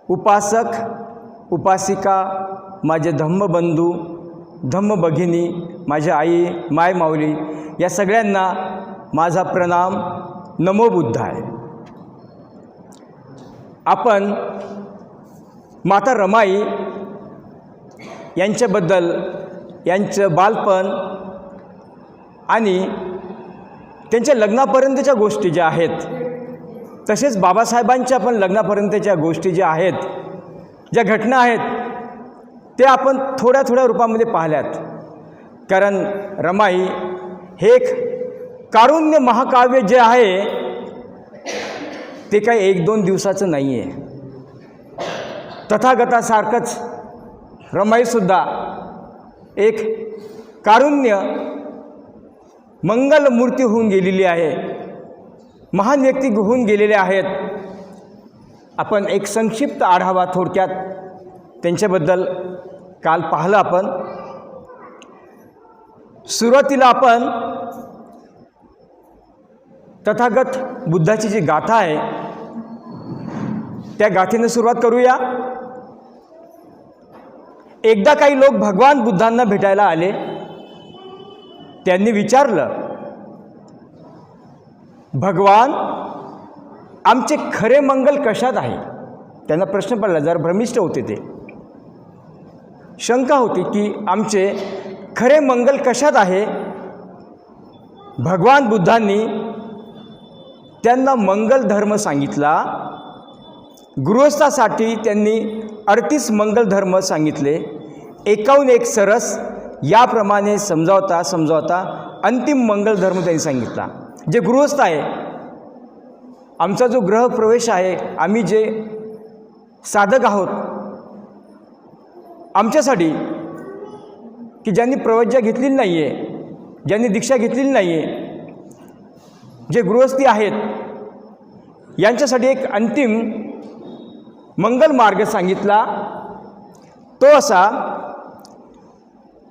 उपासक उपासिका, माझे धम्मबंधू धम्मभगिनी, माझी आई माय माऊली, या सगळ्यांना माझा प्रणाम. नमो बुद्धाय. आपण माता रमाई यांच्याबद्दल, यांचं बालपण आणि त्यांच्या लग्नापर्यंतच्या गोष्टी ज्या आहेत, तसेच बाबासाहेबांच्या पण लग्नापर्यंतच्या गोष्टी ज्या आहेत, ज्या घटना आहेत, ते आपण थोड्या थोड्या रूपामध्ये पाहिल्यात. कारण रमाई हे एक कारुण्य महाकाव्य जे आहे ते काही 1-2 दिवसाचं नाही आहे. तथागतासारखंच रमाईसुद्धा एक कारुण्य मंगलमूर्ती होऊन गेलेली आहे, महान व्यक्ती होऊन गेलेले आहेत. आपण एक संक्षिप्त आढावा थोडक्यात त्यांच्याबद्दल काल पाहिलं. आपण सुरुवातीला आपण तथागत बुद्धाची जी गाथा आहे त्या गाथेने सुरुवात करूया. एकदा काही लोक भगवान बुद्धांना भेटायला आले. त्यांनी विचारलं, भगवान, आमचे खरे मंगल कशात आहे? त्यांना प्रश्न पडला. जरा भ्रमिष्ठ होते ते, शंका होती की आमचे खरे मंगल कशात आहे. भगवान बुद्धांनी त्यांना मंगल धर्म सांगितला. गृहस्थासाठी त्यांनी 38 मंगल धर्म सांगितले. 51 सरस, याप्रमाणे समजावता समजावता अंतिम मंगल धर्म त्यांनी सांगितला. जे गृहस्थ आहे, आमचा जो ग्रहप्रवेश आहे, आम्ही जे साधक आहोत, आमच्यासाठी की ज्यांनी प्रवज्या घेतलेली नाही आहे, ज्यांनी दीक्षा घेतलेली नाही आहे, जे गृहस्थी आहेत, यांच्यासाठी एक अंतिम मंगल मार्ग सांगितला. तो असा,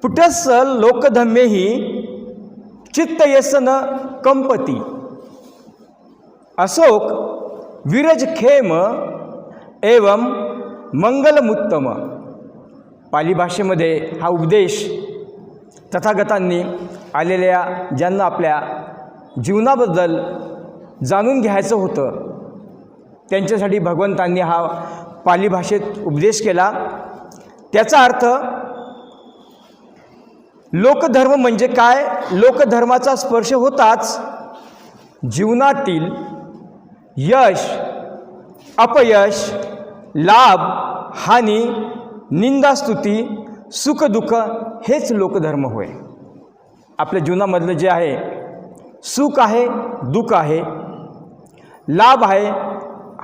पुटस्स लोकधम्मेही चित्तयसन कंपती, अशोक विरजखेम एवं मंगलमुत्तम. पाली भाषेमध्ये हा उपदेश तथागतांनी आलेल्या, ज्यांना आपल्या जीवनाबद्दल जाणून घ्यायचं होतं, त्यांच्यासाठी भगवंतांनी हा पाली भाषेत उपदेश केला. त्याचा अर्थ लोकधर्म म्हणजे काय? लोकधर्माचा स्पर्श होताच जीवनातील यश अपयश, लाभ हानी, निंदास्तुती, सुखदुःख हेच लोकधर्म होय. आपल्या जीवनामधलं जे आहे, सुख आहे, दुःख आहे, लाभ आहे,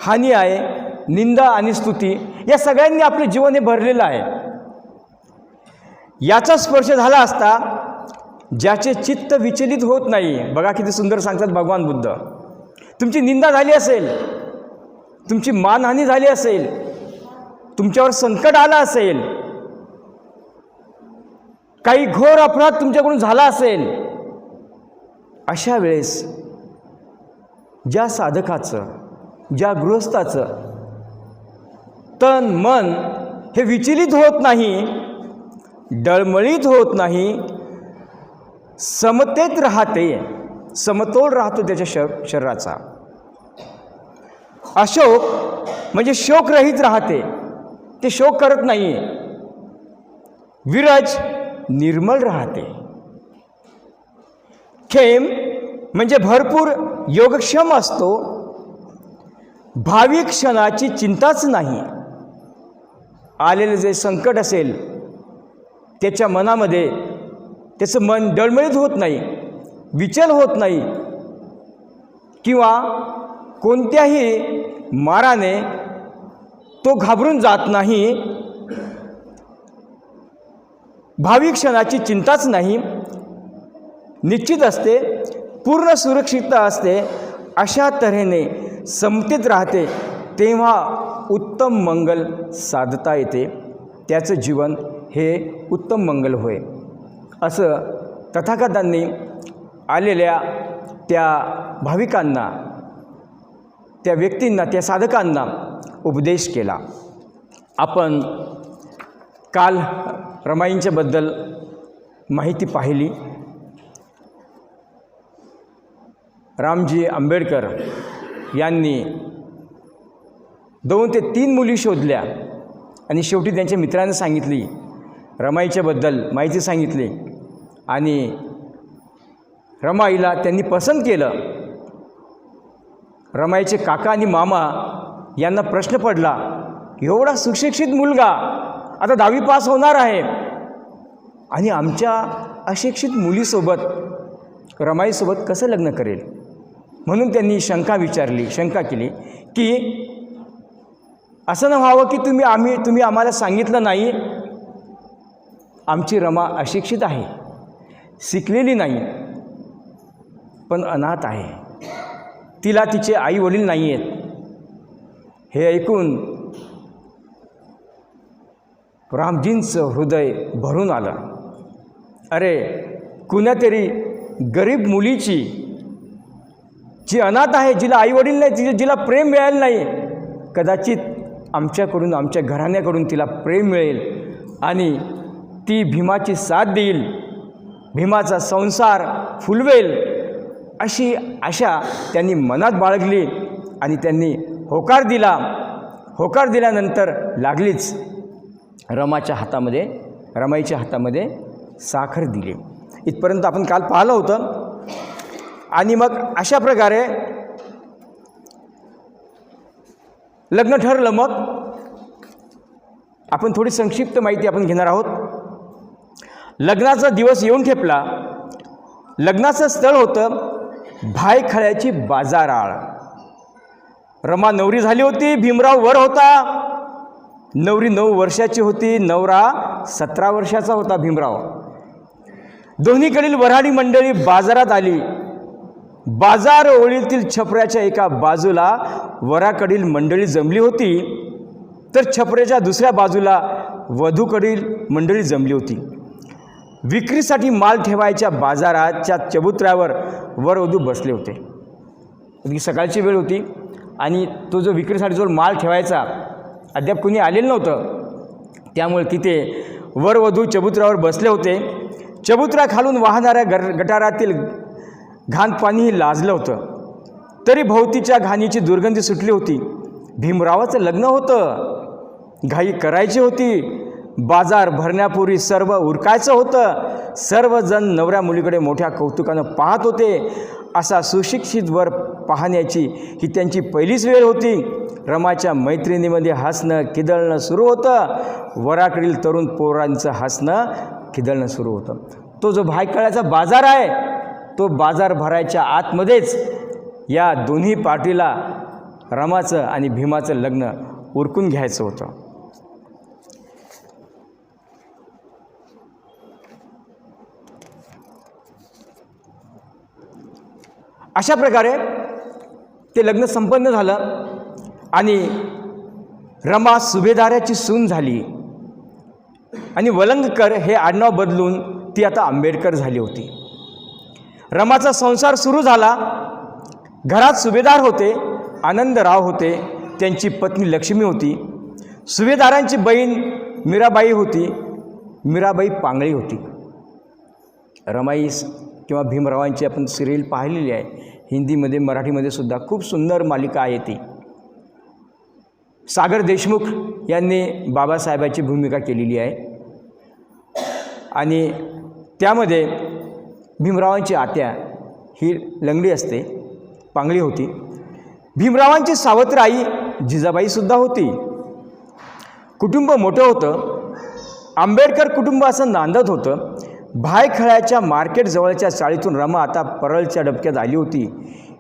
हानी आहे, निंदा आणि स्तुती, या सगळ्यांनी आपले जीवन हे भरलेलं आहे. याचा स्पर्श झाला असता ज्याचे चित्त विचलित होत नाही. बघा किती सुंदर सांगतात भगवान बुद्ध. तुमची निंदा झाली असेल, तुमची मानहानी झाली असेल, तुमच्यावर संकट आलं असेल, काही घोर अपराध तुमच्याकडून झाला असेल, अशा वेळेस ज्या साधकाचं, ज्या गृहस्थाचं तन मन हे विचलित होत नाही, डळमळीत होत नाही, समतेत राहते, समतोल राहतो त्याच्या शरीराचा. अशोक म्हणजे शोकरहित राहते, ते शोक करत नाही. विरज निर्मल राहते. खेम म्हणजे भरपूर योगक्षम असतो. भावी क्षणाची चिंताच नाही. आलेलं जे संकट असेल त्याच्या मनामध्ये त्याचं मन डळमळीत होत नाही, विचल होत नाही, किंवा कोणत्याही माराने तो घाबरून जात नाही. भावी क्षणाची चिंताच नाही, निश्चित असते, पूर्ण सुरक्षितता असते. अशा तऱ्हेने समतेत राहते, तेव्हा उत्तम मंगल साधता येते. त्याचं जीवन हे उत्तम मंगल होय, असं तथागतांनी आलेल्या त्या भाविकांना, त्या व्यक्तींना, त्या साधकांना उपदेश केला. आपण काल रमाईंच्याबद्दल माहिती पाहिली. रामजी आंबेडकर यांनी 2 ते 3 मुली शोधल्या आणि शेवटी त्यांच्या मित्रांना सांगितली, रमाईच्याबद्दल माहिती सांगितली आणि रमाईला त्यांनी पसंत केलं. रमाईचे काका आणि मामा यांना प्रश्न पडला, एवढा सुशिक्षित मुलगा आता 10वी पास होणार आहे आणि आमच्या अशिक्षित मुलीसोबत रमाईसोबत कसं लग्न करेल. म्हणून त्यांनी शंका केली की असं न व्हावं की तुम्ही आम्हाला सांगितलं नाही, आमची रमा अशिक्षित आहे, शिकलेली नाही, पण अनाथ आहे, तिला तिचे आई वडील नाही आहेत. हे ऐकून रामजींचं हृदय भरून आलं. अरे, कुणातरी गरीब मुलीची, जी अनाथ आहे, जिला आईवडील नाही, जिला प्रेम मिळालं नाही, कदाचित आमच्याकडून, आमच्या घराण्याकडून तिला प्रेम मिळेल आणि ती भीमाची साथ देईल, भीमाचा संसार फुलवेल, अशी आशा त्यांनी मनात बाळगली आणि त्यांनी होकार दिला. होकार दिल्यानंतर लागलीच रमाईच्या हातामध्ये साखर दिली. इथपर्यंत आपण काल पाहिलं होतं. आणि मग अशा प्रकारे लग्न ठरलं. मग आपण थोडी संक्षिप्त माहिती आपण घेणार आहोत. लग्नाचा दिवस येऊन ठेपला. लग्नाचं स्थळ होतं भायखळ्याची बाजाराळ. रमा नवरी झाली होती, भीमराव वर होता. नवरी 9 वर्षाची होती, नवरा 17 वर्षाचा होता भीमराव. दोन्हीकडील वऱ्हाडी मंडळी बाजारात आली. बाजार ओळीतील छपऱ्याच्या एका बाजूला वराकडील मंडळी जमली होती, तर छपऱ्याच्या दुसऱ्या बाजूला वधूकडील मंडळी जमली होती. विक्रीसाठी माल ठेवायच्या बाजाराच्या चबुतऱ्यावर वरवधू बसले होते. अगदी सकाळची वेळ होती आणि तो जो विक्रीसाठी जो माल ठेवायचा अद्याप कोणी आलेलं नव्हतं, त्यामुळे तिथे वरवधू चबुतऱ्यावर बसले होते. चबुतऱ्याखालून वाहणाऱ्या गटारातील घाण पाणीही लाजलं होतं, तरी भोवतीच्या घाणीची दुर्गंधी सुटली होती. भीमरावाचं लग्न होतं, घाई करायची होती. बाजार भरण्यापूर्वी सर्व उरकायचं होतं. सर्वजण नवऱ्या मुलीकडे मोठ्या कौतुकानं पाहत होते. असा सुशिक्षित वर पाहण्याची ही त्यांची पहिलीच वेळ होती. रमाच्या मैत्रिणीमध्ये हसणं खिदळणं सुरू होतं. वराकडील तरुण पोरांचं हसणं खिदळणं सुरू होतं. तो जो भायखळ्याचा बाजार आहे, तो बाजार भरायच्या आतमध्येच या दोन्ही पार्टीला रमाचं आणि भीमाचं लग्न उरकून घ्यायचं होतं. अशा प्रकारे ते लग्न संपन्न झालं आणि रमा सुभेदाराची सून झाली आणि वलंगकर हे आडनाव बदलून ती आता आंबेडकर झाली होती. रमाचा संसार सुरू झाला. घरात सुभेदार होते, आनंदराव होते, त्यांची पत्नी लक्ष्मी होती. सुभेदारांची बहीण मीराबाई होती, मीराबाई पांगळी होती. रमाई किंवा भीमरावांची आपण सिरियल पाहिलेली आहे, हिंदीमध्ये मराठीमध्ये सुद्धा खूप सुंदर मालिका आहे ती. सागर देशमुख यांनी बाबासाहेबाची भूमिका केलेली आहे आणि त्यामध्ये भीमरावांची आत्या ही लंगडी असते, पांगळी होती. भीमरावांची सावत्र आई जिजाबाईसुद्धा होती. कुटुंब मोठं होतं. आंबेडकर कुटुंब असं नांदत होतं. भायखळ्याच्या मार्केटजवळच्या चाळीतून रमा आता परळच्या डबक्यात आली होती.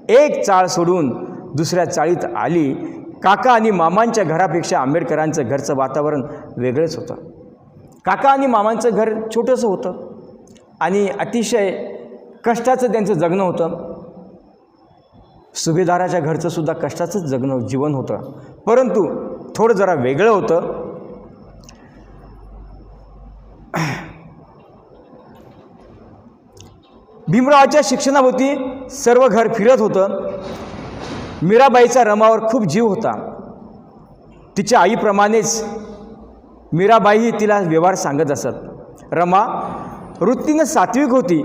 एक चाळ सोडून दुसऱ्या चाळीत आली. काका आणि मामांच्या घरापेक्षा आंबेडकरांचं घरचं वातावरण वेगळंच होतं. काका आणि मामांचं घर छोटंसं होतं आणि अतिशय कष्टाचं त्यांचं जगणं होतं. सुभेदाराच्या घरचं सुद्धा कष्टाचंच जीवन होतं, परंतु थोडं जरा वेगळं होतं. भीमरावाच्या शिक्षणाभोवती सर्व घर फिरत होतं. मीराबाईचा रमावर खूप जीव होता. तिच्या आईप्रमाणेच मीराबाई तिला व्यवहार सांगत असत. रमा वृत्तीनं सात्विक होती,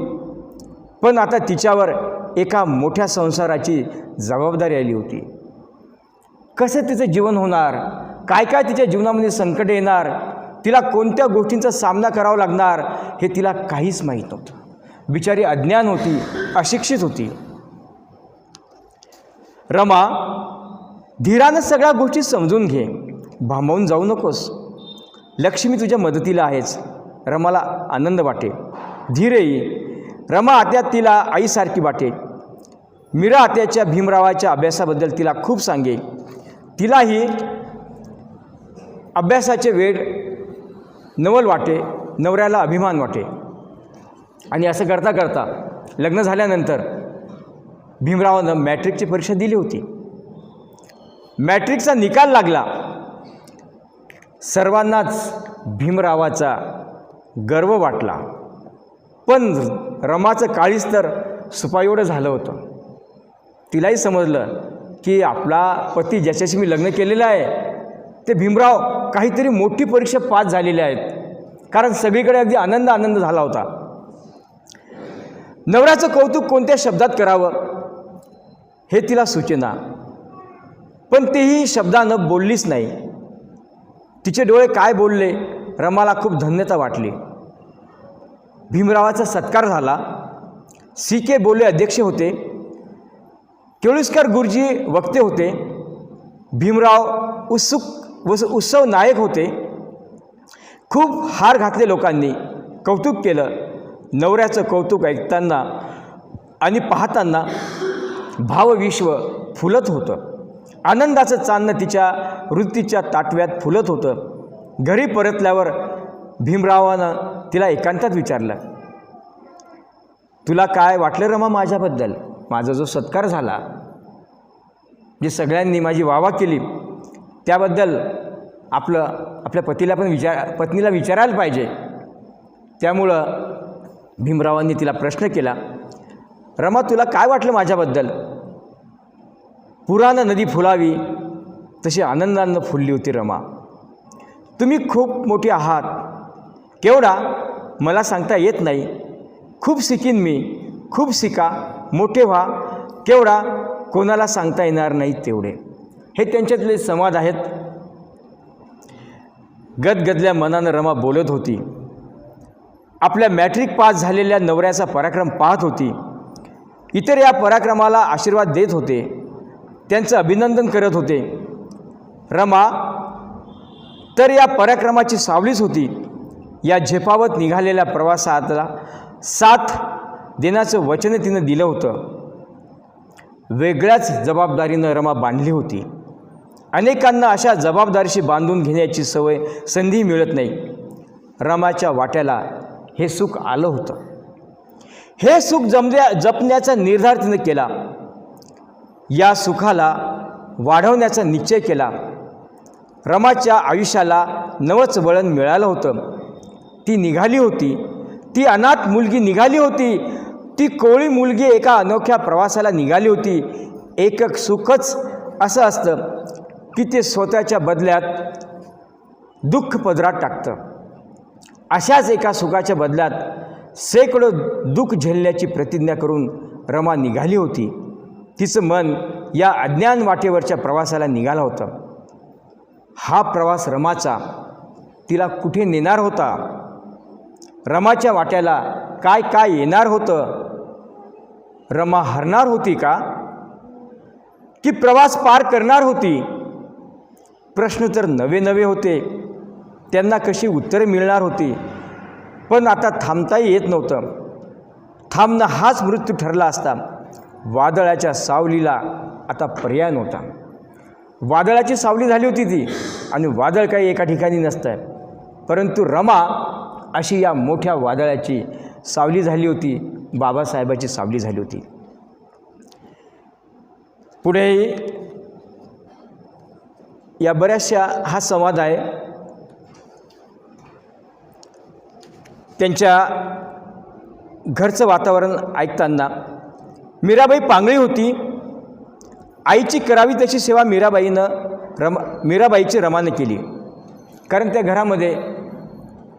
पण आता तिच्यावर एका मोठ्या संसाराची जबाबदारी आली होती. कसं तिचं जीवन होणार, काय काय तिच्या जीवनामध्ये संकट येणार, तिला कोणत्या गोष्टींचा सामना करावा लागणार हे तिला काहीच माहीत नव्हतं. बिचारी अज्ञान होती, अशिक्षित होती. रमा, धीरानं सगळ्या गोष्टी समजून घे, भांबावून जाऊ नकोस. लक्ष्मी तुझ्या मदतीला आहेच. रमाला आनंद वाटे, धीर येई. रमा आत्या तिला आईसारखी वाटे. मीरा आत्याच्या भीमरावाच्या अभ्यासाबद्दल तिला खूप सांगे. तिलाही अभ्यासाचे वेळ नवल वाटे, नवऱ्याला अभिमान वाटे. आणि असं करता करता लग्न झाल्यानंतर भीमरावानं मॅट्रिकची परीक्षा दिली होती. मॅट्रिकचा निकाल लागला. सर्वांनाच भीमरावाचा गर्व वाटला, पण रमाचं काळीज तर सुपाएवढं झालं होतं. तिलाही समजलं की आपला पती ज्याच्याशी मी लग्न केलेलं आहे ते भीमराव काहीतरी मोठी परीक्षा पास झालेले आहेत, कारण सगळीकडे अगदी आनंद आनंद झाला होता. नवऱ्याचं कौतुक कोणत्या शब्दात करावं हे तिला सुचेना, पण तेही शब्दानं बोललीच नाही. तिचे डोळे काय बोलले, रमाला खूप धन्यता वाटली. भीमरावाचा सत्कार झाला. सी.के. बोले अध्यक्ष होते, केळुस्कर गुरुजी वक्ते होते, भीमराव उत्सव नायक होते. खूप हार घातले लोकांनी, कौतुक केलं. नवऱ्याचं कौतुक ऐकताना आणि पाहताना भावविश्व फुलत होतं. आनंदाचं चांदणं तिच्या वृत्तीच्या ताटव्यात फुलत होतं. घरी परतल्यावर भीमरावानं तिला एकांतात विचारलं, तुला काय वाटलं रमा माझ्याबद्दल? माझा जो सत्कार झाला, जे सगळ्यांनी माझी वावा केली, त्याबद्दल आपल्या पत्नीला विचारायला पाहिजे. त्यामुळं भीमरावांनी तिला प्रश्न केला, रमा तुला काय वाटलं माझ्याबद्दल? पुरानं नदी फुलावी तशी आनंदानं फुलली होती रमा. तुम्ही खूप मोठी आहात, केवढा मला सांगता येत नाही. खूप शिकीन मी, खूप शिका, मोठे व्हा, केवढा कोणाला सांगता येणार नाही तेवढे. हे त्यांच्यातले संवाद आहेत. गदगदल्या मनानं रमा बोलत होती. आपल्या मॅट्रिक पास झालेल्या नवऱ्याचा पराक्रम पाहत होती. इतर या पराक्रमाला आशीर्वाद देत होते, त्यांचं अभिनंदन करत होते. रमा तर या पराक्रमाची सावलीच होती. या झेपावत निघालेल्या प्रवासाला साथ देण्याचं वचन तिनं दिलं होतं. वेगळ्याच जबाबदारीनं रमा बांधली होती. अनेकांना अशा जबाबदारीशी बांधून घेण्याची संधी मिळत नाही. रमाच्या वाट्याला हे सुख आलं होतं. हे सुख जपण्याचा निर्धार तिनं केला. या सुखाला वाढवण्याचा निश्चय केला. रमाच्या आयुष्याला नवंच वळण मिळालं होतं. ती निघाली होती, ती अनाथ मुलगी निघाली होती, ती कोळी मुलगी एका अनोख्या प्रवासाला निघाली होती. एकक सुखच असं असतं की ते स्वतःच्या बदल्यात दुःख पदरात टाकतं. अशाच एका सुखाच्या बदल्यात शेकडो दुःख झेलण्याची प्रतिज्ञा करून रमा निघाली होती. तिचं मन या अज्ञान वाटेवरच्या प्रवासाला निघाला होतं. हा प्रवास रमाचा तिला कुठे नेणार होता? रमाच्या वाट्याला काय काय येणार होतं? रमा हरणार होती का, की प्रवास पार करणार होती? प्रश्न तर नवे नवे होते. त्यांना कशी उत्तरे मिळणार होती? पण आता थांबताही येत नव्हतं. थांबणं हाच मृत्यू ठरला असता. वादळाच्या सावलीला आता पर्याय नव्हता. वादळाची सावली झाली होती ती, आणि वादळ काही एका ठिकाणी नसतं, परंतु रमा अशी या मोठ्या वादळाची सावली झाली होती, बाबासाहेबाची सावली झाली होती. पुढे या बऱ्याचशा हा संवाद आहे. त्यांच्या घरचं वातावरण ऐकताना मीराबाई पांगळी होती. आईची करावी तशी सेवा मीराबाईची रमानं केली. कारण त्या घरामध्ये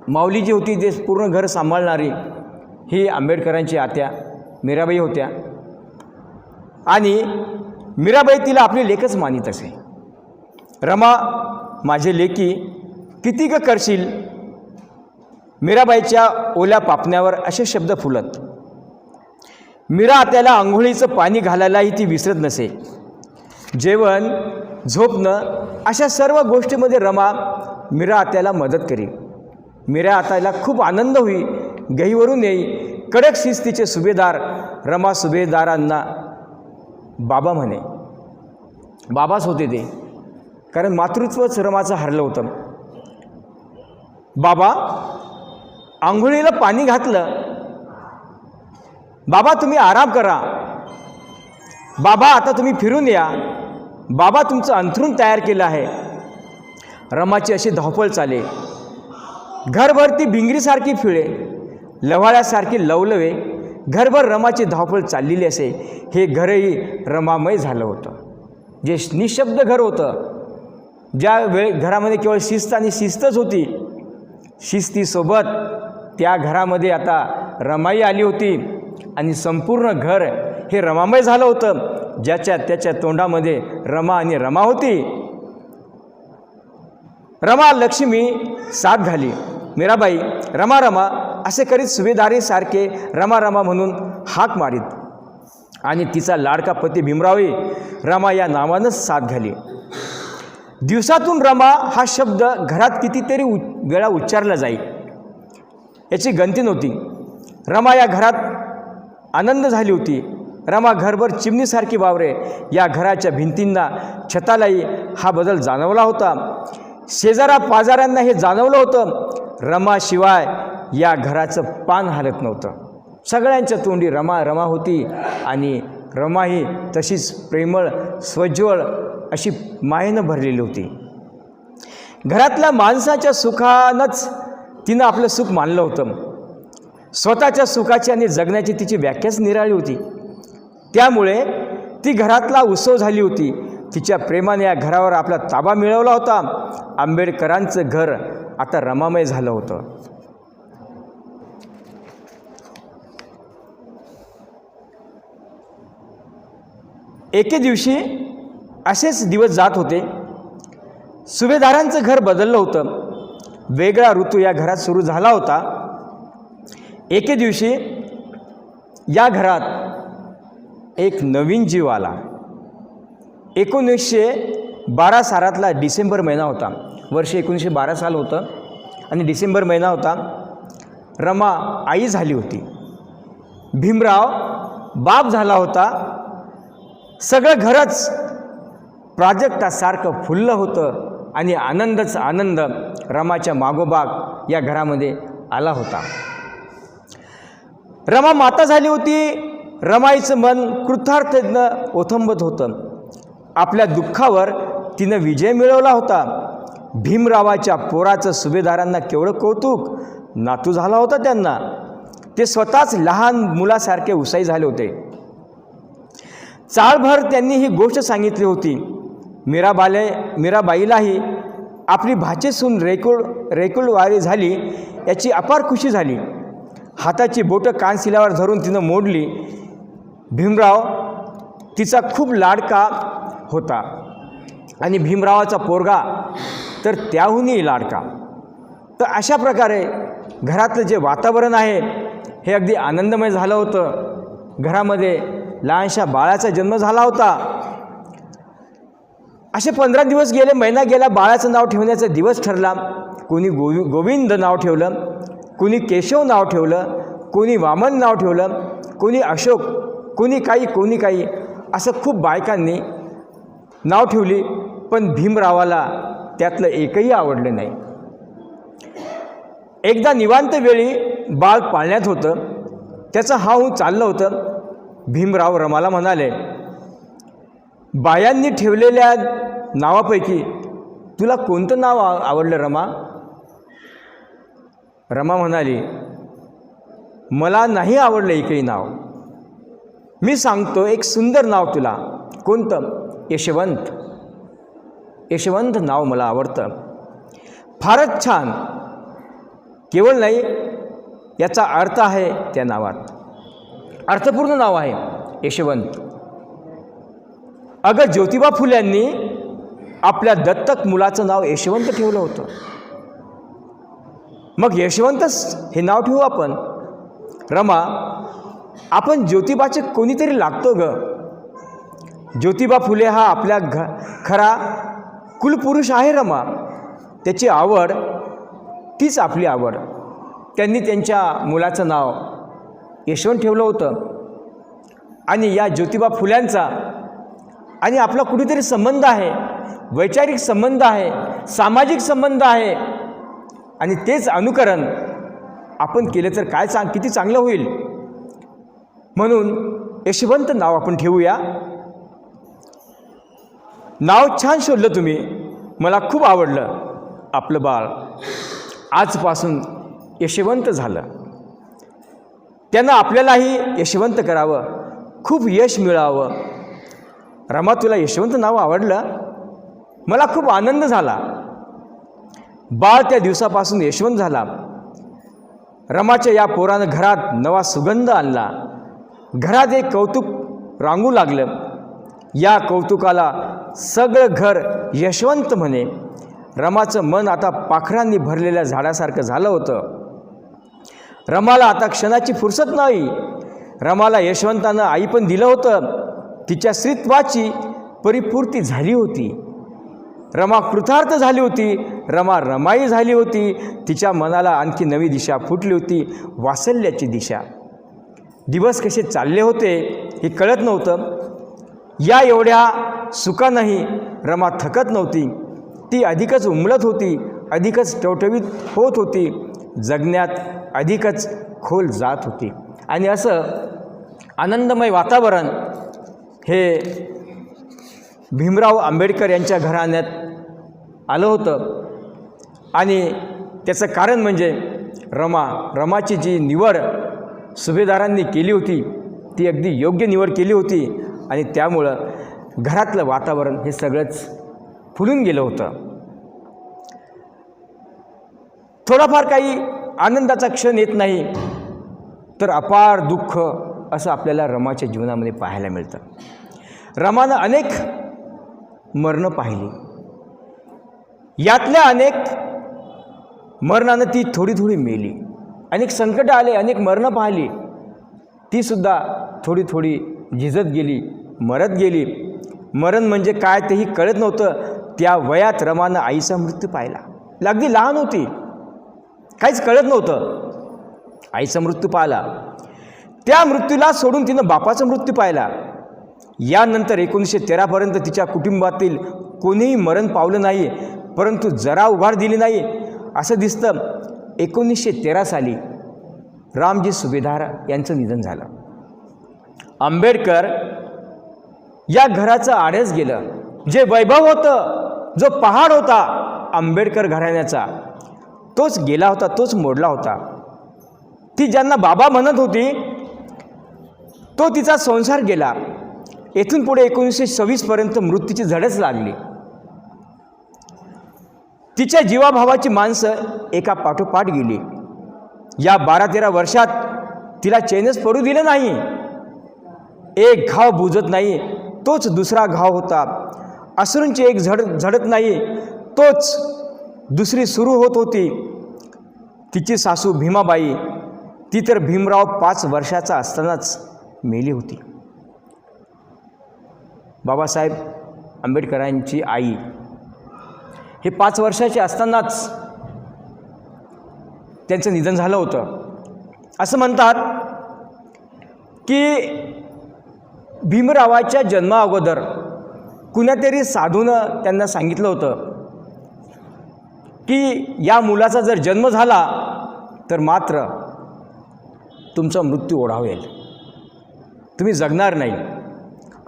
माऊली जी होती ते पूर्ण घर सांभाळणारी ही आंबेडकरांची आत्या मीराबाई होत्या आणि मीराबाई तिला आपली लेकच मानित असे. रमा माझे लेकी किती ग करशील, मीराबाईच्या ओल्या पापण्यावर असे शब्द फुलत. मीरा आत्याला आंघोळीचं पाणी घालायलाही ती विसरत नसे. जेवण झोपणं अशा सर्व गोष्टीमध्ये रमा मीरा आत्याला मदत करी. मीरा आत्याला खूप आनंद होई. गहीवरून येई. कडक शिस्तीचे सुभेदार रमा सुभेदारांना बाबा म्हणे. बाबाच होते ते, कारण मातृत्वच रमाचं हरलं होतं. बाबा आंघोळीला पाणी घातलं, बाबा तुम्ही आराम करा, बाबा आता तुम्ही फिरून या, बाबा तुमचं अंथरूण तयार केलं आहे. रमाची अशी धावपळ चाले. घरभर ती भिंगरीसारखी फिळे, लव्हाळ्यासारखी लवलवे. घरभर रमाची धावपळ चाललेली असे. हे घरही रमामय झालं होतं. जे निशब्द घर होतं, ज्या घरामध्ये केवळ शिस्त आणि शिस्तच होती, शिस्तीसोबत त्या घरामध्ये आता रमाई आली होती आणि संपूर्ण घर हे रमामय झालं होतं. ज्याच्या त्याच्या तोंडामध्ये रमा आणि रमा होती. रमा लक्ष्मी साथ घाली. मीराबाई रमा रमा असे करीत सुभेदारीसारखे रमा रमा म्हणून हाक मारीत आणि तिचा लाडका पती भीमरावही रमा या नावानंच साथ घाली. दिवसातून रमा हा शब्द घरात कितीतरी वेळा उच्चारला जाई, याची गणती नव्हती. रमा या घरात आनंद झाली होती. रमा घरभर चिमणीसारखी वावरे. या घराच्या भिंतींना छतालाही हा बदल जाणवला होता. शेजारा पाजाऱ्यांना हे जाणवलं होतं. रमाशिवाय या घराचं पान हलत नव्हतं. सगळ्यांच्या तोंडी रमा रमा होती आणि रमा ही तशीच प्रेमळ स्वज्वळ अशी मायेनं भरलेली होती. घरातल्या माणसाच्या सुखानंच तिनं आपलं सुख मानलं होतं. स्वतःच्या सुखाची आणि जगण्याची तिची व्याख्याच निराळी होती. त्यामुळे ती घरातला उत्सव झाली होती. तिच्या प्रेमाने या घरावर आपला ताबा मिळवला होता. आंबेडकरांचं घर आता रमामय झालं होतं. एके दिवशी असेच दिवस जात होते. सुभेदारांचं घर बदललं होतं. वेगळा ऋतू या घरात सुरू झाला होता. एके दिवशी या घरात एक नवीन जीव आला. 1912 सालातला डिसेंबर महिना होता. वर्ष 1912 साल होतं आणि डिसेंबर महिना होता. रमा आई झाली होती. भीमराव बाप झाला होता. सगळं घरच प्राजक्तासारखं फुललं होतं आणि आनंदच आनंद रमाच्या मागोमाग या घरामध्ये आला होता. रमा माता झाली होती. रमाईचं मन कृतार्थतेनं ओथंबत होतं. आपल्या दुःखावर तिनं विजय मिळवला होता. भीमरावाच्या पोराचं सुभेदारांना केवढं कौतुक. नातू झाला होता त्यांना. ते स्वतःच लहान मुलासारखे उत्साही झाले होते. चाळभर त्यांनी ही गोष्ट सांगितली होती. मीराबाईलाही आपली भाचेसून रेकुळवारी झाली याची अपार खुशी झाली. हाताची बोटं कानशिलावर धरून तिनं मोडली. भीमराव तिचा खूप लाडका होता आणि भीमरावाचा पोरगा तर त्याहूनही लाडका. तर अशा प्रकारे घरातलं जे वातावरण आहे हे अगदी आनंदमय झालं होतं. घरामध्ये लहानशा बाळाचा जन्म झाला होता. असे 15 दिवस गेले, महिना गेला. बाळाचं नाव ठेवण्याचा दिवस ठरला. कोणी गोविंद नाव ठेवलं, कोणी केशव नाव ठेवलं, कोणी वामन नाव ठेवलं, कोणी अशोक, कोणी काही असं खूप बायकांनी नाव ठेवली. पण भीमरावाला त्यातलं एकही आवडलं नाही. एकदा निवांत वेळी बाळ पाळण्यात होतं. त्याचं हाव चाललं होतं. भीमराव रमाला म्हणाले, बायांनी ठेवलेल्या नावापैकी तुला कोणतं नाव आवडलं रमा? रमा म्हणाली, मला नाही आवडलं एकही नाव. मी सांगतो एक सुंदर नाव तुला. कोणतं? यशवंत. यशवंत नाव मला आवडतं. फारच छान. केवळ नाही, याचा अर्थ आहे त्या नावात, अर्थपूर्ण नाव आहे यशवंत. अगं ज्योतिबा फुल्यांनी आपल्या दत्तक मुलाचं नाव यशवंत ठेवलं होतं. मग यशवंतच हे नाव ठेवू आपण. रमा, आपण ज्योतिबाचे कोणीतरी लागतो ग. ज्योतिबा फुले हा आपल्या खरा कुलपुरुष आहे रमा. त्याची आवड तीच आपली आवड. त्यांनी त्यांच्या मुलाचं नाव यशवंत ठेवलं होतं. आणि या ज्योतिबा फुल्यांचा आणि आपला कुठेतरी संबंध आहे, वैचारिक संबंध आहे, सामाजिक संबंध आहे. आणि तेच अनुकरण आपण केले तर किती चांगलं होईल. म्हणून यशवंत नाव आपण ठेवूया. नाव छान शोधलं तुम्ही, मला खूप आवडलं. आपलं बाळ आजपासून यशवंत झालं. त्यांना आपल्यालाही यशवंत करावं, खूप यश मिळावं. रमा, तुला यशवंत नाव आवडलं, मला खूप आनंद झाला. बाळ त्या दिवसापासून यशवंत झाला. रमाच्या या पोरानं घरात नवा सुगंध आणला. घरात एक कौतुक रांगू लागलं. या कौतुकाला सगळं घर यशवंत म्हणे. रमाचं मन आता पाखरांनी भरलेल्या झाडासारखं झालं होतं. रमाला आता क्षणाची फुरसत नाही. रमाला यशवंतानं आई पण दिलं होतं. तिच्या स्त्रीत्वाची परिपूर्ती झाली होती. रमा कृतार्थ झाली होती. रमा रमाई झाली होती. तिच्या मनाला आणखी नवी दिशा फुटली होती, वात्सल्याची दिशा. दिवस कसे चालले होते हे कळत नव्हतं. या एवढ्या सुखानंही रमा थकत नव्हती. ती अधिकच उमलत होती, अधिकच टवटवीत होत होती, जगण्यात अधिकच खोल जात होती. आणि असं आनंदमय वातावरण हे भीमराव आंबेडकर यांच्या घराण्यात आलं होतं. आणि त्याचं कारण म्हणजे रमाची जी निवड सुभेदारांनी केली होती ती अगदी योग्य निवड केली होती. आणि त्यामुळं घरातलं वातावरण हे सगळंच फुलून गेलं होतं. थोडाफार काही आनंदाचा क्षण येत नाही तर अपार दुःख असं आपल्याला रमाच्या जीवनामध्ये पाहायला मिळतं. रमानं अनेक मरणं पाहिली. यातल्या अनेक मरणानं ती थोडी थोडी मेली. अनेक संकट आले, अनेक मरणं पाहिली. तीसुद्धा थोडी थोडी झिजत गेली, मरत गेली. मरण म्हणजे काय तेही कळत नव्हतं. त्या वयात रमानं आईचा मृत्यू पाहिला. अगदी लहान होती, काहीच कळत नव्हतं. आईचा मृत्यू पाहिला. त्या मृत्यूला सोडून तिनं बापाचा मृत्यू पाहिला. यानंतर 1913पर्यंत तिच्या कुटुंबातील कोणीही मरण पावलं नाही, परंतु जरा उभार दिली नाही. असं दिसतं 1913 साली रामजी सुभेदार यांचं निधन झालं. आंबेडकर या घराचं आडच गेलं. जे वैभव होतं, जो पहाड होता आंबेडकर घराण्याचा, तोच गेला होता, तोच मोडला होता. ती ज्यांना बाबा म्हणत होती तो तिचा संसार गेला. येथून पुढे 1926पर्यंत मृत्यूची झडच लागली. तिच्या जीवाभावाची माणसं एका पाठोपाठ गेली. या 12-13 वर्षात तिला चैनच पडू दिलं नाही. एक घाव बुजत नाही, तोच दुसरा घाव होता. अश्रूंची एक झडत नाही, तोच दुसरी सुरू होत होती. तिची सासू भीमाबाई, ती तर भीमराव 5 वर्षाचा असतानाच मेली होती. बाबासाहेब आंबेडकरांची आई हे 5 वर्षाचे असतानाच त्यांचं निधन झालं होतं. असं म्हणतात की भीमरावाच्या जन्माअगोदर कुणातरी साधूनं त्यांना सांगितलं होतं की या मुलाचा जर जन्म झाला तर मात्र तुमचा मृत्यू ओढावेल, तुम्ही जगणार नाही,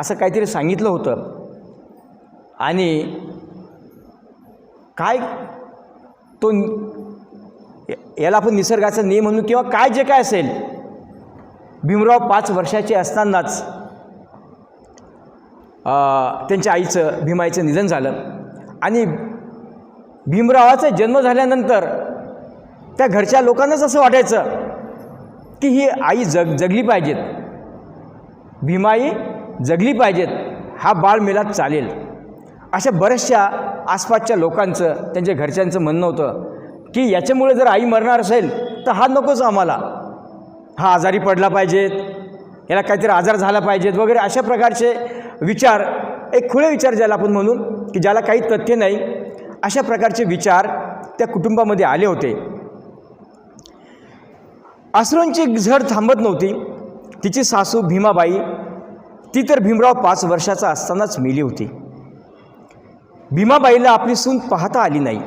असं काहीतरी सांगितलं होतं. आणि काय तो याला आपण निसर्गाचा नियम म्हणू किंवा काय जे काय असेल, भीमराव 5 वर्षाचे असतानाच त्यांच्या आईचं भीमाईचं निधन झालं. आणि भीमरावाचा जन्म झाल्यानंतर त्या घरच्या लोकांनाच असं वाटायचं की ही आई जगली पाहिजेत, भीमाई जगली पाहिजेत, हा बाळ मेला चालेल. अशा बऱ्याचशा आसपासच्या लोकांचं, त्यांच्या घरच्यांचं म्हणणं होतं की याच्यामुळे जर आई मरणार असेल तर हा नकोच आम्हाला, हा आजारी पडला पाहिजेत, याला काहीतरी आजार झाला पाहिजेत वगैरे अशा प्रकारचे विचार, एक खुले विचार ज्याला आपण म्हणून की ज्याला काही तथ्य नाही, अशा प्रकारचे विचार त्या कुटुंबामध्ये आले होते. अश्रूंची झड थांबत नव्हती. तिची सासू भीमाबाई, ती तर भीमराव 5 वर्षाचा असतानाच मेली होती. भीमाबाईला आपली सून पाहता आली नाही.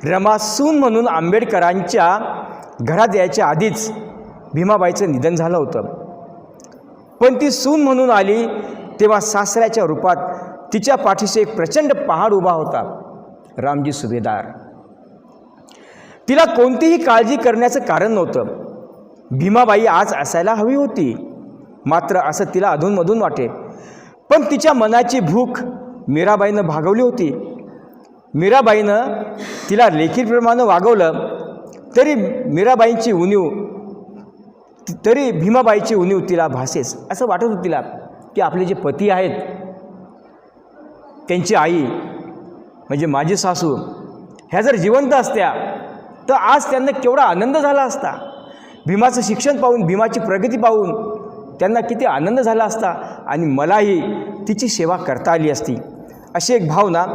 रमा सून म्हणून आंबेडकरांच्या घरात यायच्या आधीच भीमाबाईचं निधन झालं होतं. पण ती सून म्हणून आली तेव्हा सासऱ्याच्या रूपात तिच्या पाठीशी एक प्रचंड पहाड उभा होता, रामजी सुभेदार. तिला कोणतीही काळजी करण्याचं कारण नव्हतं. भीमाबाई आज असायला हवी होती, मात्र असं तिला अधूनमधून वाटे. पण तिच्या मनाची भूक मीराबाईनं भागवली होती. मीराबाईनं तिला लेकीप्रमाणे वागवलं तरी भीमाबाईची उणीव तिला भासेस. असं वाटत होतं तिला की आपले जे पती आहेत, त्यांची आई म्हणजे माझी सासू, ह्या जर जिवंत असत्या तर आज त्यांना केवढा आनंद झाला असता. भीमाचं शिक्षण पाहून, भीमाची प्रगती पाहून त्यांना किती आनंद झाला असता आणि मलाही तिची सेवा करता आली असती, अशी एक भावना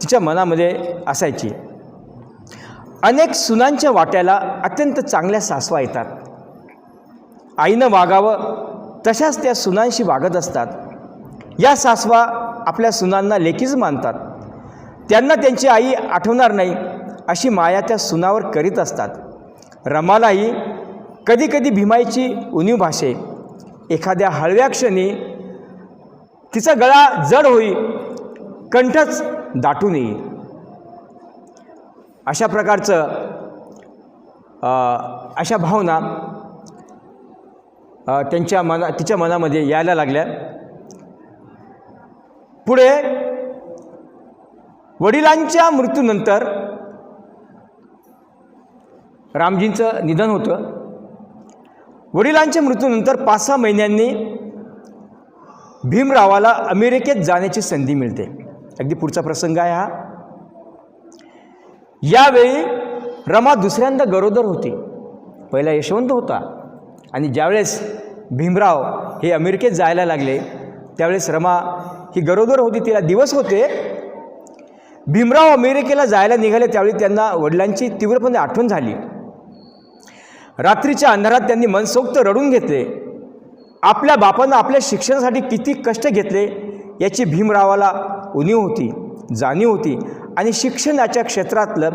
तिच्या मनामध्ये असायची. अनेक सुनांच्या वाट्याला अत्यंत चांगल्या सासवा येतात. आईनं वागावं तशाच त्या सुनांशी वागत असतात. या सासवा आपल्या सुनांना लेकीच मानतात. त्यांना त्यांची आई आठवणार नाही अशी माया त्या सुनावर करीत असतात. रमालाही कधीकधी भीमाईची उणीव भासे. एखाद्या हळव्या क्षणी तिचा गळा जड होई, कंठच दाटून येईल. अशा प्रकारचं अशा भावना तिच्या मनामध्ये यायला लागल्या. पुढे वडिलांच्या मृत्यूनंतर रामजींचं निधन होतं. वडिलांच्या मृत्यूनंतर 5-6 महिन्यांनी भीमरावाला अमेरिकेत जाण्याची संधी मिळते. अगदी पुढचा प्रसंग आहे हा. यावेळी रमा दुसऱ्यांदा गरोदर होती. पहिला यशवंत होता आणि ज्यावेळेस भीमराव हे अमेरिकेत जायला लागले त्यावेळेस रमा ही गरोदर होती, तिला दिवस होते. भीमराव अमेरिकेला जायला निघाले त्यावेळी त्यांना वडिलांची तीव्रपणे आठवण झाली. रात्रीच्या अंधारात त्यांनी मनसोक्त रडून घेतले. आपल्या बापानं आपल्या शिक्षणासाठी किती कष्ट घेतले याची भीमरावाला उणीव होती, जाणीव होती आणि शिक्षणाच्या क्षेत्रातलं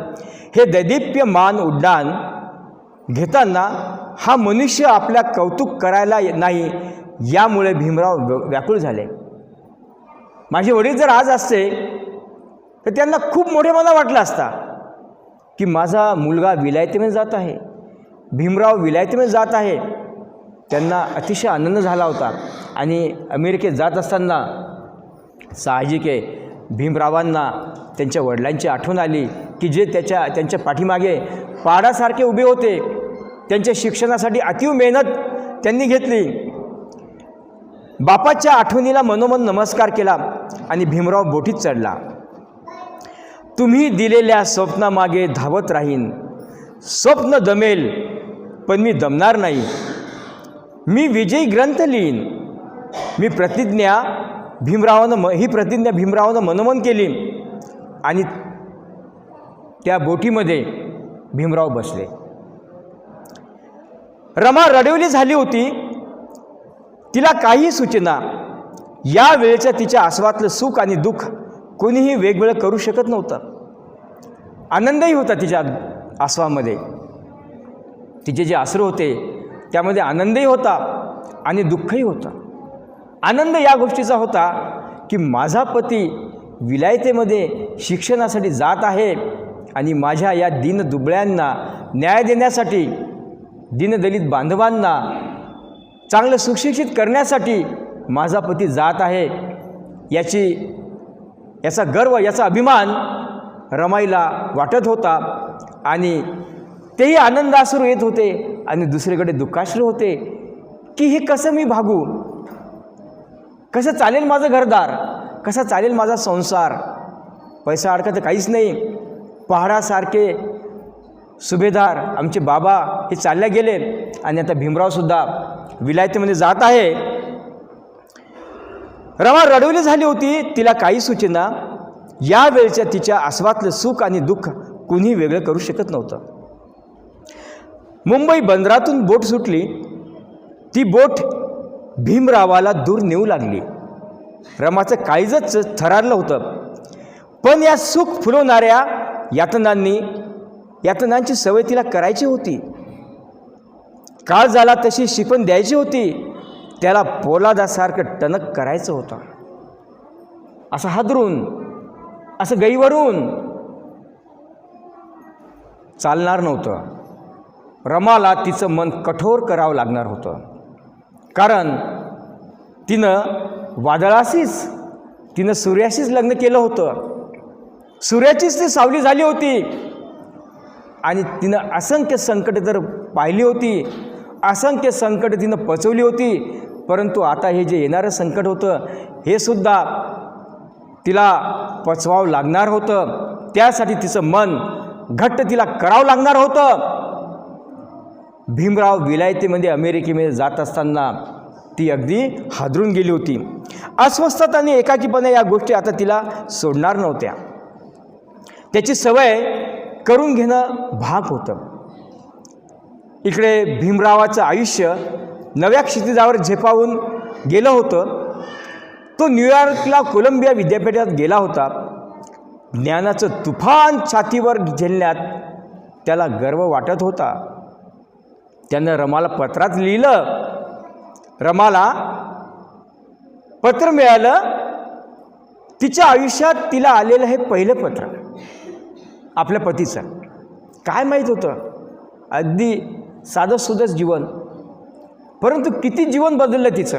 हे दैदिप्यमान उड्डाण घेताना हा मनुष्य आपल्या कौतुक करायला नाही, यामुळे भीमराव व्याकुळ झाले. माझे वडील जर आज असते तर त्यांना खूप मोठेपणा वाटला असता की माझा मुलगा विलायतेमध्ये जात आहे, भीमराव विलायतेमध्ये जात आहे. त्यांना अतिशय आनंद झाला होता. आणि अमेरिकेत जात असताना साहजिक आहे भीमरावांना त्यांच्या वडिलांची आठवण आली की जे त्यांच्या पाठीमागे पहाडासारखे उभे होते. त्यांच्या शिक्षणासाठी अतीव मेहनत त्यांनी घेतली. बापाच्या आठवणीला मनोमन नमस्कार केला आणि भीमराव बोटीत चढला. तुम्ही दिलेल्या स्वप्नामागे धावत राहीन. स्वप्न दमेल पण मी दमणार नाही. मी विजयी ग्रंथ लिहीन. ही प्रतिज्ञा भीमरावानं मनोमन केली आणि त्या बोटीमध्ये भीमराव बसले. रमा रडवली झाली होती. तिला काही सूचना, या वेळेच्या तिच्या आसवातलं सुख आणि दुःख कोणीही वेगवेगळं करू शकत नव्हतं. आनंदही होता तिच्या आसवामध्ये. तिचे जे आसरू होते त्यामध्ये आनंदही होता आणि दुःखही होतं. आनंद या गोष्टीचा होता की माझा पती विलायतेमध्ये शिक्षणासाठी जात आहे आणि माझ्या या दीनदुबळ्यांना न्याय देण्यासाठी, दीनदलित बांधवांना चांगलं सुशिक्षित करण्यासाठी माझा पती जात आहे, याचा गर्व, याचा अभिमान रमाईला वाटत होता आणि तेही आनंदाश्रू येत होते आणि दुसरीकडे दुःखाश्रू होते की हे कसं मी भागू, कसं चालेल माझं घरदार, कसा चालेल माझा संसार, पैसा अडका तर काहीच नाही, पहाडासारखे सुभेदार आमचे बाबा हे चालल्या गेले आणि आता भीमरावसुद्धा विलायतेमध्ये जात आहे. रमा रडवली झाली होती, तिला काही सुचेना. या वेळच्या तिच्या आस्वातलं सुख आणि दुःख कुणी वेगळं करू शकत नव्हतं. मुंबई बंदरातून बोट सुटली. ती बोट भीमरावाला दूर नेऊ लागली. रमाचं काळीजच थरारलं होतं. पण या सुख फुलवणाऱ्या यातनांची सवय तिला करायची होती. काळ झाला तशी शिपण द्यायची होती. त्याला पोलादासारखं टणक करायचं होतं. असं हादरून, असं गैवरून चालणार नव्हतं. रमाला तिचं मन कठोर करावं लागणार होतं. कारण तिनं वादळाशीच, तिनं सूर्याशीच लग्न केलं होतं. सूर्याचीच ती सावली झाली होती आणि तिनं असंख्य संकटे तर पाहिली होती, असंख्य संकटे तिनं पचवली होती. परंतु आता हे जे येणारं संकट होतं हे सुद्धा तिला पचवावं लागणार होतं. त्यासाठी तिचं मन घट्ट तिला करावं लागणार होतं. भीमराव विलायतेमध्ये अमेरिकेमध्ये जात असताना ती अगदी हादरून गेली होती. अस्वस्थता आणि एकाकीपणे या गोष्टी आता तिला सोडणार नव्हत्या. त्याची सवय करून घेणं भाग होतं. इकडे भीमरावाचं आयुष्य नव्या क्षितिजावर झेपावून गेलं होतं. तो न्यूयॉर्कला कोलंबिया विद्यापीठात गेला होता. ज्ञानाचं तुफान छातीवर झेलण्यात त्याला गर्व वाटत होता. त्यानं रमाला पत्रात लिहिलं. रमाला पत्र मिळालं. तिच्या आयुष्यात तिला आलेलं हे पहिलं पत्र आपल्या पतीचं. काय माहीत होतं, अगदी साधंसुधंच जीवन, परंतु किती जीवन बदललं तिचं,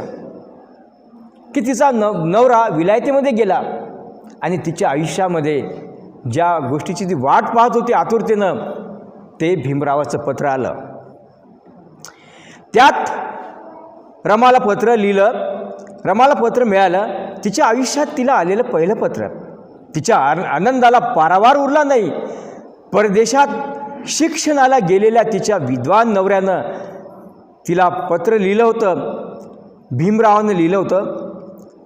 की तिचा नवरा विलायतेमध्ये गेला आणि तिच्या आयुष्यामध्ये ज्या गोष्टीची ती वाट पाहत होती आतुरतेनं, ते भीमरावाचं पत्र आलं. त्यात रमाला पत्र लिहिलं, रमाला पत्र मिळालं. तिच्या आयुष्यात तिला आलेलं पहिलं पत्र. तिच्या आनंदाला पारावार उरला नाही. परदेशात शिक्षणाला गेलेल्या तिच्या विद्वान नवऱ्यानं तिला पत्र लिहिलं होतं. भीमरावानं लिहिलं होतं.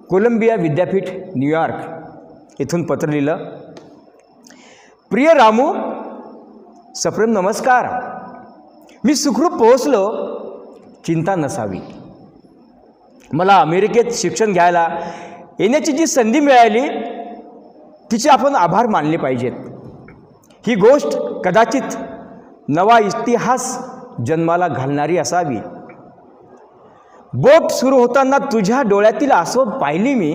कोलंबिया विद्यापीठ न्यूयॉर्क इथून पत्र लिहिलं. प्रिय रामू, सप्रेम नमस्कार. मी सुखरूप पोहोचलो, चिंता नसावी. मला अमेरिकेत शिक्षण घ्यायला येण्याची जी संधी मिळाली तिचे आपण आभार मानले पाहिजेत. ही गोष्ट कदाचित नवा इतिहास जन्माला घालणारी असावी. बोट सुरू होताना तुझ्या डोळ्यातील आसव पाहिली मी.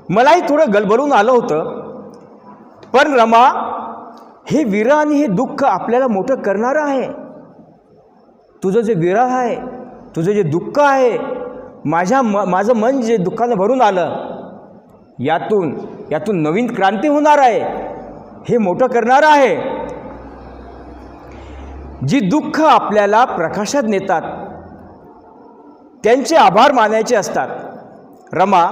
मलाही थोडं गलबलून आलं होतं. पण रमा, हे विरह आणि हे दुःख आपल्याला मोठं करणारं आहे. तुझं जे विरह आहे, तुझं जे दुःख आहे, माझं मन जे दुःखानं भरून आलं, यातून नवीन क्रांती होणार आहे. हे मोठं करणारं आहे. जी दुःख आपल्याला प्रकाशात नेतात त्यांचे आभार मानायचे असतात. रमा,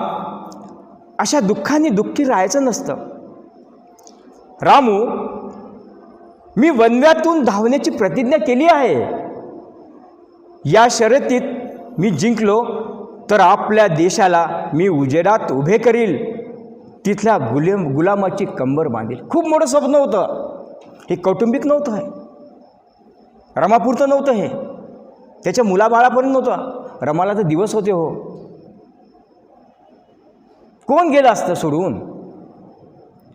अशा दुःखाने दुःखी राहायचं नसतं. रामू, मी वनव्यातून धावण्याची प्रतिज्ञा केली आहे. या शर्यतीत मी जिंकलो तर आपल्या देशाला मी उजेडात उभे करील, तिथल्या गुलामाची कंबर बांधील. खूप मोठं स्वप्न होतं. हे कौटुंबिक नव्हतं, हे रमापुरतं नव्हतं, हे त्याच्या मुलाबाळापर्यंत नव्हतं. रमाला तर दिवस होते. हो, कोण गेलं असतं सोडून?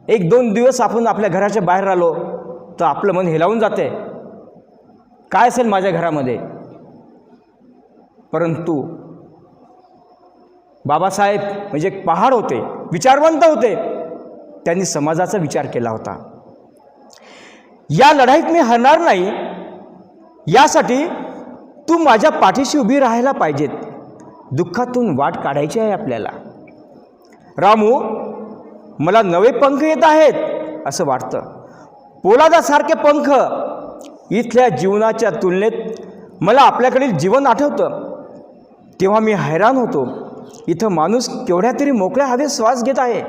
1-2 दिवस आपण आपल्या घराच्या बाहेर राहिलो तर आपलं मन हेलावून जाते, काय असेल माझ्या घरामध्ये. परंतु बाबासाहेब म्हणजे एक पहाड होते, विचारवंत होते. त्यांनी समाजाचा विचार केला होता. या लढाईत मी हरणार नाही, यासाठी तू माझ्या पाठीशी उभी राहायला पाहिजेत. दुःखातून वाट काढायची आहे आपल्याला. रामू, मला नवे पंख येत आहेत असं वाटतं. पोलादासारखे पंख इथल्या जीवनाच्या तुलनेत मला आपल्याकडील जीवन आठवतं. तेव्हा मी हैराण होतो, इथं माणूस केवढ्या तरी मोकळ्या हवेत श्वास घेत आहे.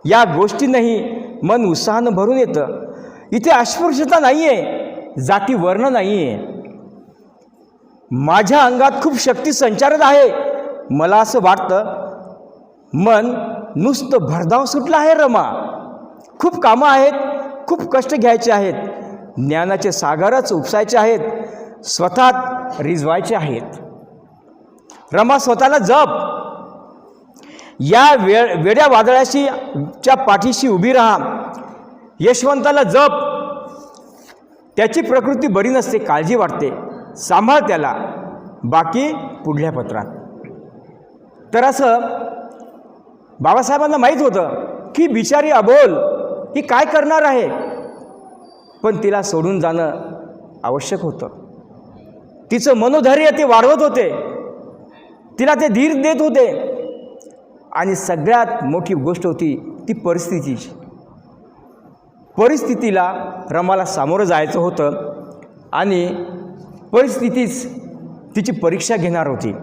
या गोष्टींनाही मन उत्साहानं भरून येतं. इथे अस्पृश्यता नाही आहे, जाती वर्ण नाही आहे. माझ्या अंगात खूप शक्ती संचारत आहे. मला असं वाटतं मन नुसतं भरधाव सुटलं आहे. रमा, खूप कामं आहेत, खूप कष्ट घ्यायचे आहेत, ज्ञानाचे सागरच उपसायचे आहेत, स्वतः रिजवायचे आहेत. रमा, स्वतःला जप. या वेड्या वादळाशी च्या पाठीशी उभी राहा. यशवंताला जप. त्याची प्रकृती बरी नसते, काळजी वाटते, सांभाळ त्याला, बाकी पुढल्या पत्रात. तर असं बाबासाहेबांना माहीत होतं की बिचारी अबोल ही काय करणार आहे, पण तिला सोडून जाणं आवश्यक होतं. तिचं मनोधैर्य ते वाढवत होते, तिला ते धीर देत होते. आणि सगळ्यात मोठी गोष्ट होती ती परिस्थितीची. परिस्थितीला रमाला सामोरं जायचं होतं आणि परिस्थितीच तिची परीक्षा घेणार होती.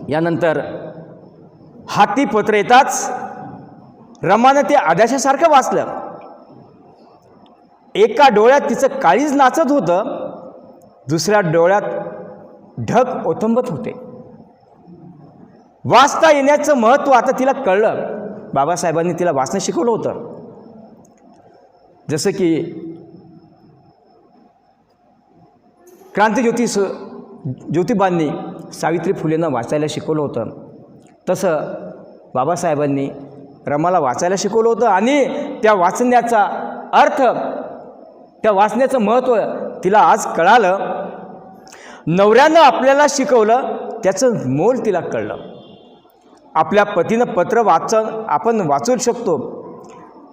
यानंतर हाती पत्र येताच रमानं ते आदर्शासारखं वाचलं. एका डोळ्यात तिचं काळीज नाचत होतं, दुसऱ्या डोळ्यात ढग ओथंबत होते. वाचता येण्याचं महत्त्व आता तिला कळलं. बाबासाहेबांनी तिला वाचणं शिकवलं होतं. जसं की क्रांतिज्योती ज्योतिबांनी सावित्री फुलेंना वाचायला शिकवलं होतं, तसं बाबासाहेबांनी रमाला वाचायला शिकवलं होतं. आणि त्या वाचण्याचा अर्थ, त्या वाचण्याचं महत्त्व तिला आज कळालं. नवऱ्यानं आपल्याला शिकवलं त्याचं मोल तिला कळलं. आपल्या पतीनं पत्र आपण वाचू शकतो,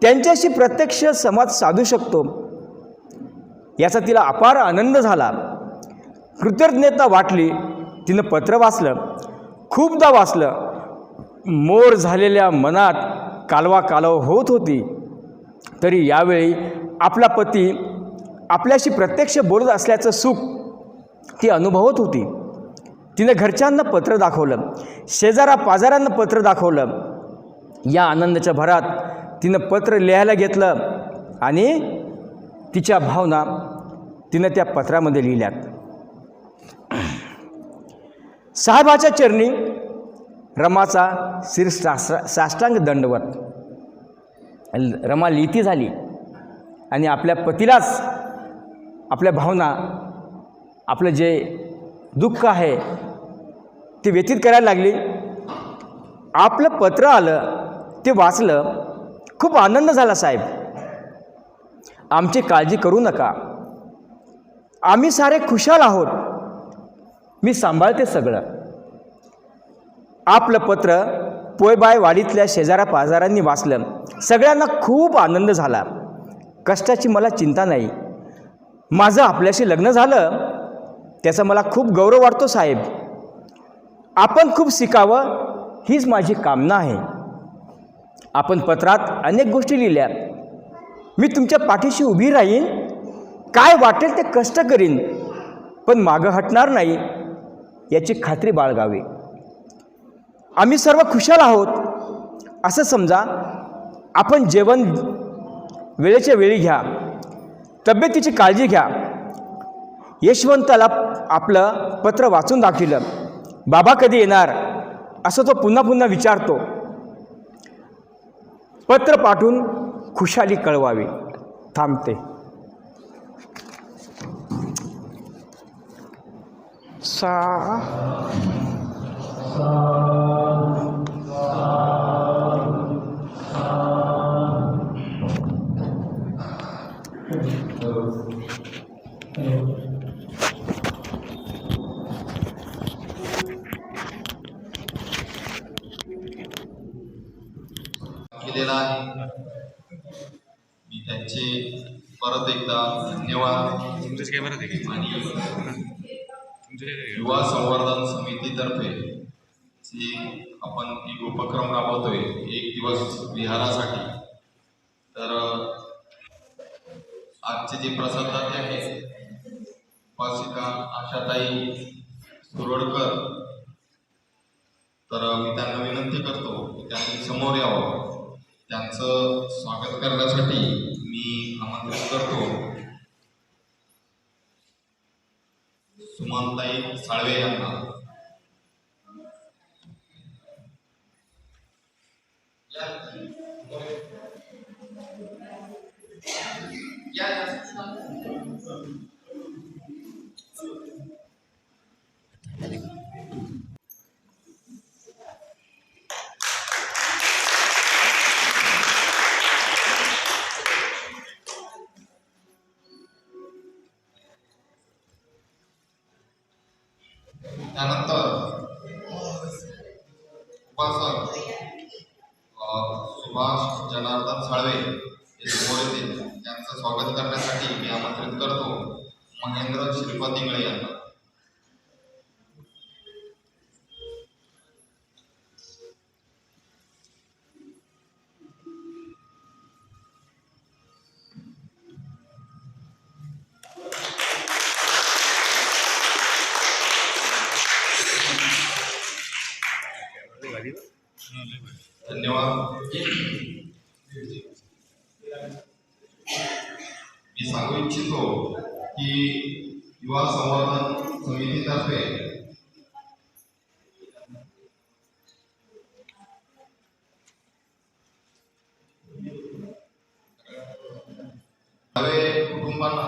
त्यांच्याशी प्रत्यक्ष संवाद साधू शकतो, याचा तिला अपार आनंद झाला. कृतज्ञता वाटली. तिनं पत्र वाचलं, खूपदा वाचलं. मोर झालेल्या मनात कालवा कालव होत होती, तरी यावेळी आपला पती आपल्याशी प्रत्यक्ष बोलत असल्याचं सुख ती अनुभवत होती. तिनं घरच्यांना पत्र दाखवलं, शेजारा पाजारांना पत्र दाखवलं. या आनंदाच्या भरात तिनं पत्र लिहायला घेतलं आणि तिच्या भावना तिनं त्या पत्रामध्ये लिहिल्यात. साहेबाच्या चरणी रमाचा साष्टांग दंडवत. रमा लिहिती झाली आणि आपल्या पतीलाच आपल्या भावना, आपलं जे दुःख आहे ते व्यतीत करायला लागली. आपलं पत्र आलं, ते वाचलं, खूप आनंद झाला साहेब. आमची काळजी करू नका, आम्ही सारे खुशाल आहोत, मी सांभाळते सगळं. आपलं पत्र पोयबाय वाडीतल्या शेजारा पाजारांनी वाचलं. सगळ्यांना खूप आनंद झाला. कष्टाची मला चिंता नाही. माझं आपल्याशी लग्न झालं त्याचा मला खूप गौरव वाटतो साहेब. आपण खूप शिकावं हीच माझी कामना आहे. आपण पत्रात अनेक गोष्टी लिहिल्या. मी तुमच्या पाठीशी उभी राहीन, काय वाटेल ते कष्ट करीन, पण मागं हटणार नाही याची खात्री बाळगावी. आम्ही सर्व खुशाल आहोत असं समजा. आपण जेवण वेळेच्या वेळी घ्या, तब्येतीची काळजी घ्या. यशवंताला आपलं पत्र वाचून दाखवलं. बाबा कधी येणार असं तो पुन्हा पुन्हा विचारतो. पत्र पाठवून खुशाली कळवावी. थांबते. केलेला आहे. मी त्यांचे परत एकदा धन्यवाद आणि युवा संवर्धन समितीतर्फे जी आपण एक उपक्रम राबवतोय, एक दिवस विहारासाठी, तर आजचे जे प्रसादाचे आहेत उपासिका आशाताई सुरोडकर, तर मी त्यांना विनंती करतो की त्यांनी समोर यावं. त्यांचं स्वागत करण्यासाठी मी आमंत्रित करतो सुमनताई साळवे यांना. त्यानंतर उपासक सुभाष जनार्दन साळवे हे समोर येतील. त्यांचं स्वागत करण्यासाठी मी आमंत्रित करतो महेंद्र श्रीपती इंगळे यांना. धन्यवाद. मी सांगू इच्छितो की युवा संवर्धन समितीतर्फे कुटुंबांना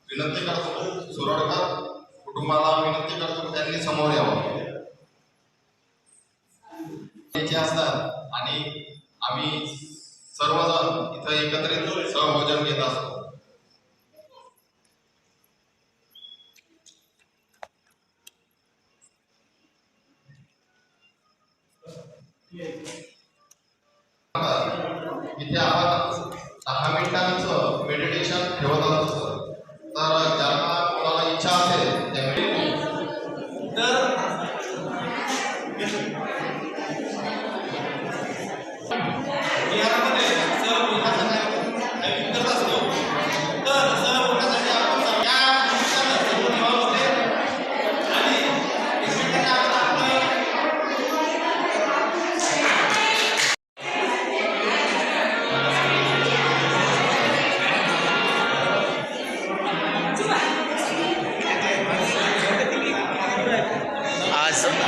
विनंती करतो, सुरोडकर कुटुंबाला विनंती करतो की त्यांनी समोर यावं. असतात आणि आम्ही सर्वजण इथं एकत्रित सहभोजन घेत असतो. इथे आपण 10 मिनिटांचं मेडिटेशन ठेवत असतो. तर ज्यांना कोणाला इच्छा असेल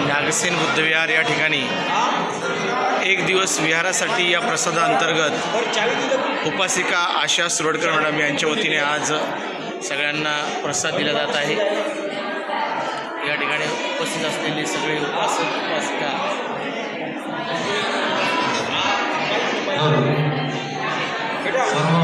नागसेन बुद्धविहार या ठिकाणी एक दिवस विहारासाठी या प्रसादाअंतर्गत उपासिका आशा सुरोडकर मॅडम यांच्या वतीने आज सगळ्यांना प्रसाद दिला जात आहे. या ठिकाणी उपस्थित असलेले सगळे उपासक उपासिका सर्व